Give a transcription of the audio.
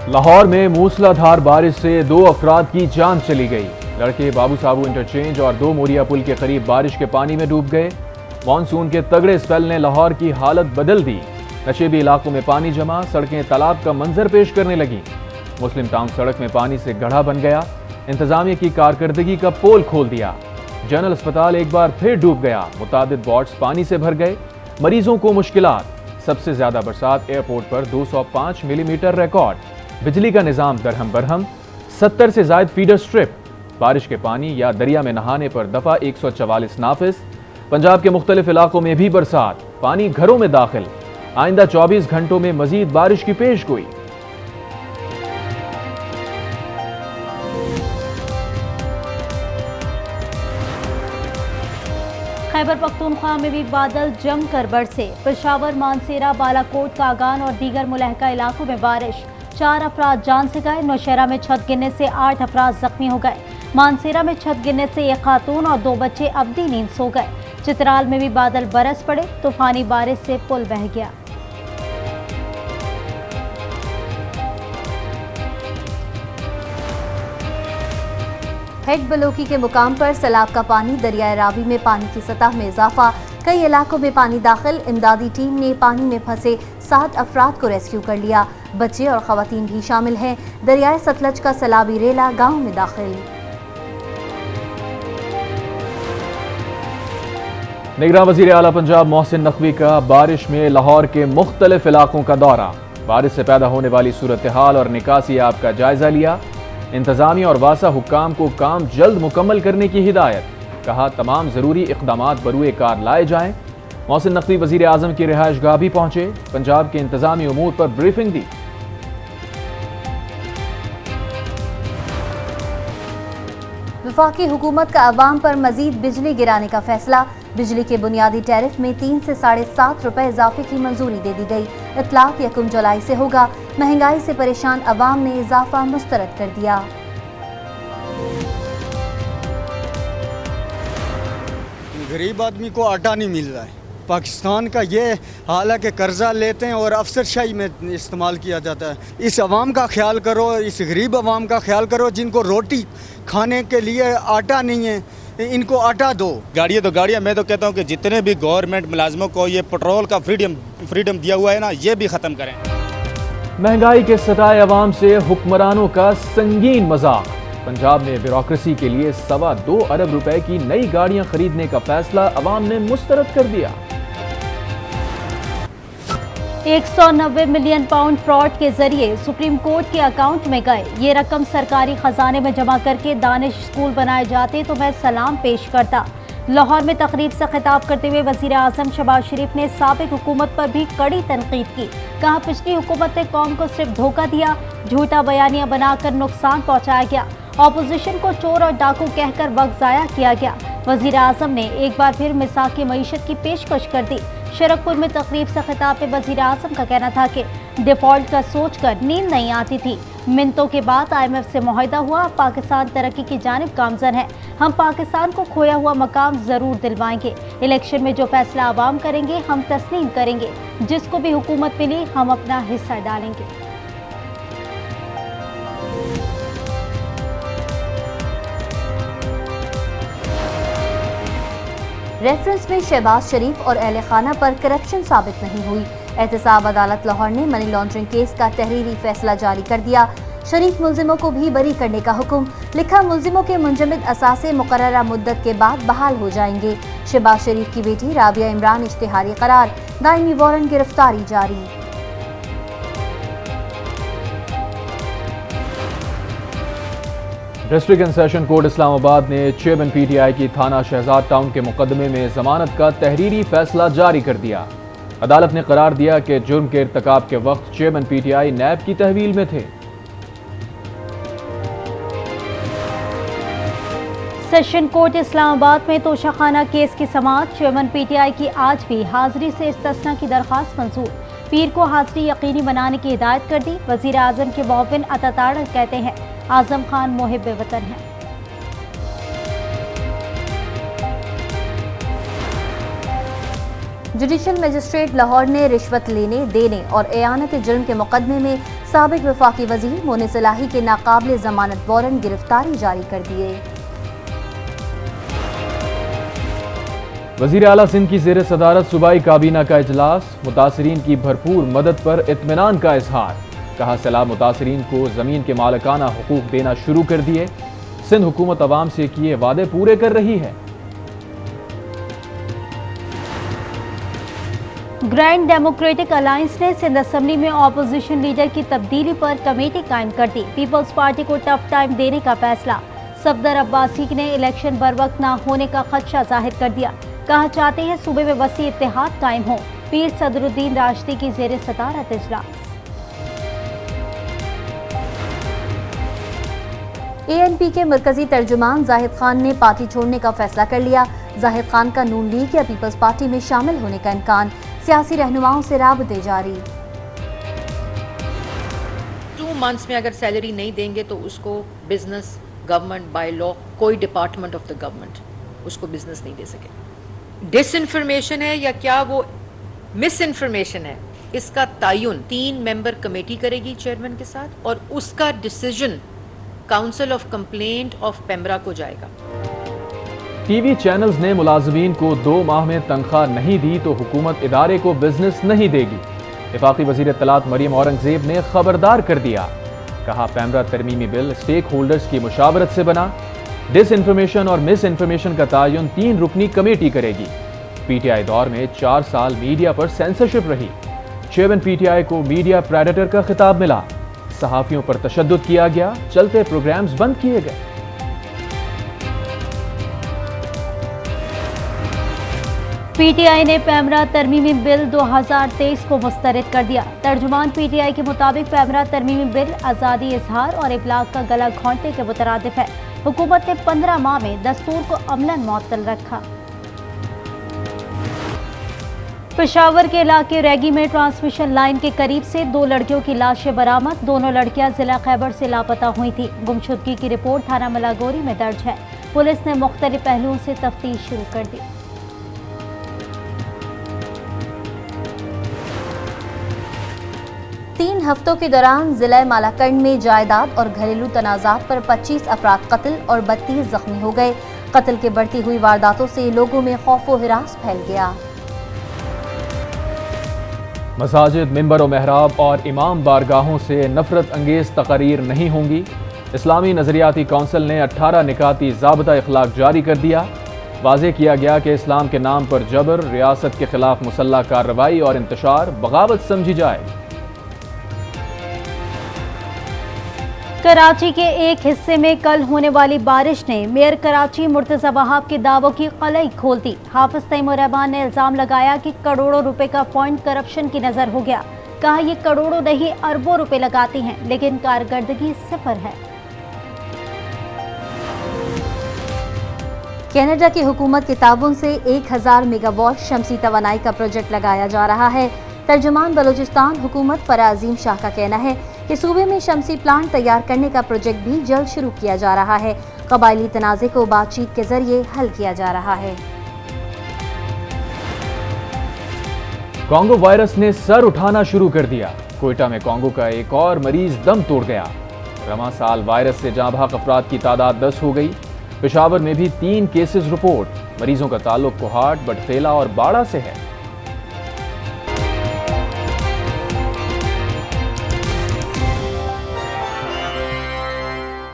लाहौर में मूसलाधार बारिश से 2 अफराद की जान चली गई। लड़के बाबू साबू इंटरचेंज और 2 मोरिया पुल के करीब बारिश के पानी में डूब गए। मानसून के तगड़े स्पेल ने लाहौर की हालत बदल दी। नशेबी इलाकों में पानी जमा, सड़कें तालाब का मंजर पेश करने लगी। मुस्लिम टाउन सड़क में पानी से गड्ढा बन गया। इंतजामिया की कारकर्दगी का पोल खोल दिया। जनरल अस्पताल एक बार फिर डूब गया। मुतादिद वार्ड्स पानी से भर गए। मरीजों को मुश्किलात। सबसे ज्यादा बरसात एयरपोर्ट पर 205 मिलीमीटर रिकॉर्ड। बिजली का निजाम दरहम बरहम। 70 से ज्यादा फीडर स्ट्रिप। बारिश के पानी या दरिया में नहाने पर दफा 144 नाफिज। पंजाब के मुख्तलिफ इलाकों में भी बरसात, पानी घरों में दाखिल। आइंदा 24 घंटों में मजीद बारिश की पेशगोई। खैबर पख्तूनख्वा में भी बादल जमकर बरसे। पेशावर, मानसेरा, बालाकोट, कागान और दीगर मुलहका इलाकों में बारिश। 4 अफराद जान से गए। नौशहरा में छत गिरने से 8 अफराद जख्मी हो गए। मानसेरा में छत गिरने से 1 खातून और 2 बच्चे अब्दी नींद सो गए। चित्राल में भी बादल बरस पड़े। तूफानी बारिश से पुल बह गया। हेड बलोकी के मुकाम पर सैलाब का पानी। दरियाए रावी में पानी की सतह में इजाफा। कई इलाकों में पानी दाखिल। इमदादी टीम ने पानी में फंसे 7 अफराद को रेस्क्यू कर लिया। बच्चे और खवातीन भी शामिल हैं। दरियाए सतलज का सैलाबी रेला गांव में दाखिल। निगरान वजीर आला पंजाब मोहसिन नकवी का बारिश में लाहौर के मुख्तलिफ इलाकों का दौरा। बारिश से पैदा होने वाली सूरत हाल और निकासी आप का जायजा लिया। इंतजामिया और वासा हुक्काम को काम जल्द मुकम्मल करने की हिदायत। कहा तमाम जरूरी इक़दामात बरूए कार लाए जाएं। मोहसिन नकवी वजीर आजम की रिहाइश गाह भी पहुंचे। पंजाब के इंतजामी उमूर पर ब्रीफिंग दी। वफाकी हुकूमत का अवाम पर मजीद बिजली गिराने का फैसला। बिजली के बुनियादी टैरिफ में 3 से ₹7.5 इजाफे की मंजूरी दे दी गई। इतलाक 1 जुलाई से होगा। महंगाई से परेशान अवाम ने इजाफा मुस्तरद कर दिया। गरीब आदमी को आटा नहीं मिल रहा है। पाकिस्तान का ये हाल है कि कर्जा लेते हैं और अफसरशाही में इस्तेमाल किया जाता है। इस अवाम का ख्याल करो, इस गरीब अवाम का ख्याल करो जिनको रोटी खाने के लिए आटा नहीं है, इनको आटा दो। गाड़ियाँ तो गाड़ियाँ, मैं तो कहता हूँ कि जितने भी गवर्नमेंट मुलाजमों को ये पेट्रोल का फ्रीडम दिया हुआ है ना, ये भी ख़त्म करें। महंगाई के सताए अवाम से हुक्मरानों का संगीन मजाक। पंजाब में ब्यूरोक्रेसी के लिए ₹2.25 अरब की नई गाड़ियां खरीदने का फैसला अवाम ने मुस्तरद कर दिया। 190 मिलियन पाउंड फ्रॉड के जरिए सुप्रीम कोर्ट के अकाउंट में गए। ये रकम सरकारी खजाने में जमा करके दानिश स्कूल बनाए जाते तो मैं सलाम पेश करता। लाहौर में तकरीब से खिताब करते हुए वजीर आजम शहबाज शरीफ ने साबिक हुकूमत पर भी कड़ी तनकीद की। कहा पिछली हुकूमत ने कौम को सिर्फ धोखा दिया, झूठा बयानिया बनाकर नुकसान पहुंचाया गया, ऑपोजिशन को चोर और डाकू कहकर वक्त जाया किया गया। वजीर आजम ने एक बार फिर मिसाक मईशत की पेशकश कर दी। शरकपुर में तकरीब से खिताब में वजीर आजम का कहना था कि डिफॉल्ट का सोचकर नींद नहीं आती थी। मिन्नतों के बाद IMF से मुआहदा हुआ। पाकिस्तान तरक्की की जानिब गामजन है। हम पाकिस्तान को खोया हुआ मकाम जरूर दिलवाएंगे। इलेक्शन में जो फैसला आवाम करेंगे हम तस्लीम करेंगे। जिसको भी हुकूमत मिली हम अपना हिस्सा डालेंगे। रेफरेंस में शहबाज शरीफ और अहले खाना पर करप्शन साबित नहीं हुई। एहतसाब अदालत लाहौर ने मनी लॉन्ड्रिंग केस का तहरीरी फैसला जारी कर दिया। शरीक मुल्जिमों को भी बरी करने का हुक्म। लिखा मुल्जिमों के मुंजमद असासे मुकर्ररा मुद्दत के बाद बहाल हो जाएंगे। शहबाज शरीफ की बेटी राबिया इमरान इश्तिहारी करार। दायमी वारंट गिरफ्तारी जारी। District and session court Islamabad ने चेयरमैन PTI की थाना शहजाद टाउन के मुकदमे में जमानत का तहरीरी फैसला जारी कर दिया। अदालत ने करार दिया कि जुर्म के इर्तिकाब के वक्त चेयरमैन PTI नैब की तहवील में थे। सेशन कोर्ट इस्लामाबाद में तोशाखाना केस की समाअत। चेयरमैन PTI की आज भी हाजिरी से इस्तिस्ना की दरख्वास्त मंजूर। पीर को हाजिरी यकीनी बनाने की हिदायत कर दी। वजीर आजम के मुआविन अताताड़ कहते हैं आजम खान मुहिब वतन है। जुडिशल मजिस्ट्रेट लाहौर ने रिश्वत लेने, देने और एयानत जुर्म के मुकदमे में साबिक वफाकी वजीर मोनिस इलाही के नाकाबिल जमानत वारंट गिरफ्तारी जारी कर दिए। वजीर आला सिंध की ज़ेर सदारत सूबाई काबीना का इजलास, मुतासरीन की भरपूर मदद पर इत्मीनान का इजहार। कहा सैलाब मुतासरीन को जमीन के मालिकाना हुकूक देना शुरू कर दिए। सिंध हुकूमत अवाम से किए वादे पूरे कर रही है। ग्रैंड डेमोक्रेटिक अलायंस ने सिंध असेंबली में ऑपोजिशन लीडर की तब्दीली पर कमेटी कायम कर दी। पीपल्स पार्टी को टफ टाइम देने का फैसला। सफदर अब्बासी ने इलेक्शन बरवक्त न होने का खदशा जाहिर कर दिया। कहा चाहते हैं सूबे में वसी इत्तेहाद कायम हो। पीर सदरुद्दीन राशिदी की ज़ेर सदारत इजलास। ANP के मरकजी तर्जुमान जाहिद खान ने पार्टी छोड़ने का फैसला कर लिया। जाहिद खान का नून लीग या पीपल्स पार्टी में शामिल होने का इम्कान। सियासी रहनुमाओं से राबते जारी। 2 मंथ्स में अगर सैलरी नहीं देंगे तो उसको बिजनेस गवर्नमेंट बाय लॉ कोई डिपार्टमेंट ऑफ द गवर्नमेंट उसको बिजनेस नहीं दे सके। डिसइंफॉर्मेशन है या क्या वो मिस इन्फॉर्मेशन है, इसका तयन 3 मेंबर कमेटी करेगी चेयरमैन के साथ और उसका decision council of complaint of पेम्ब्रा को जाएगा। टीवी चैनल्स ने मुलाजमीन को 2 माह में तनख्वाह नहीं दी तो हुकूमत इदारे को बिजनेस नहीं देगी। वफाकी वजीर इत्तलात मरियम औरंगजेब ने खबरदार कर दिया। कहा पेम्ब्रा तरमीमी बिल स्टेक होल्डर्स की मुशावरत से बना। डिस इन्फॉर्मेशन और मिस इन्फॉर्मेशन का तयन 3 रुकनी कमेटी करेगी। PTI दौर में 4 साल मीडिया पर सेंसरशिप रही। चेयरमैन PTI को मीडिया प्रेडेटर का खिताब मिला। सहाफियों पर तशद्दुद किया गया। चलते प्रोग्राम्स बंद किए गए। PTI ने पेम्ब्रा तरमीमी बिल 2023 को मुस्तरद कर दिया। तर्जुमान PTI के मुताबिक पेम्ब्रा तरमीमी बिल आज़ादी इजहार और इबलाग का गला घोंटने के मुतरादिफ है। हुकूमत ने 15 माह में दस्तूर को अमलन मुअत्तल रखा। पेशावर के इलाके रैगी में ट्रांसमिशन लाइन के करीब से 2 लड़कियों की लाशें बरामद। दोनों लड़कियां जिला खैबर से लापता हुई थी। गुमशुदगी की रिपोर्ट थाना मलागोरी में दर्ज है। पुलिस ने मुख्तलिफ पहलुओं से तफ्तीश शुरू कर दी। तीन हफ्तों के दौरान जिला मालाकंड में जायदाद और घरेलू तनाजात पर 25 अफराद कत्ल और 32 जख्मी हो गए। कत्ल के बढ़ती हुई वारदातों से लोगों में खौफ व हिरास फैल गया। मसाजिद, मिंबर व महराब और इमाम बारगाहों से नफरत अंगेज तकारीर नहीं होंगी। इस्लामी नजरियाती काउंसिल ने 18 निकाती ज़ाब्ता इखलाक जारी कर दिया। वाज़ेह किया गया कि इस्लाम के नाम पर जबर, रियासत के खिलाफ मुसल्लह कार्रवाई और इंतशार बगावत समझी जाए। कराची के एक हिस्से में कल होने वाली बारिश ने मेयर कराची मुर्तज़ा वहाब के दावों की कलई खोल दी। हाफिज तैमूर रहमान ने इल्जाम लगाया कि करोड़ों रुपए का पॉइंट करप्शन की नजर हो गया। कहा ये करोड़ों नहीं अरबों रुपए लगाते हैं लेकिन कारकर्दगी 0 है। कनाडा की हुकूमत के ताउन से 1000 मेगावाट शमसी तवानाई का प्रोजेक्ट लगाया जा रहा है। तर्जुमान बलूचिस्तान हुकूमत फराजीम शाह का कहना है कि सूबे में शमसी प्लांट तैयार करने का प्रोजेक्ट भी जल्द शुरू किया जा रहा है। कबायली तनाज़े को बातचीत के जरिए हल किया जा रहा है। कांगो वायरस ने सर उठाना शुरू कर दिया। कोयटा में कांगो का एक और मरीज दम तोड़ गया। रवां साल वायरस से जाँ बहक अफराद की तादाद 10 हो गई। पेशावर में भी 3 केसेस रिपोर्ट। मरीजों का ताल्लुक कोहाट, बटखेला और बाड़ा से है।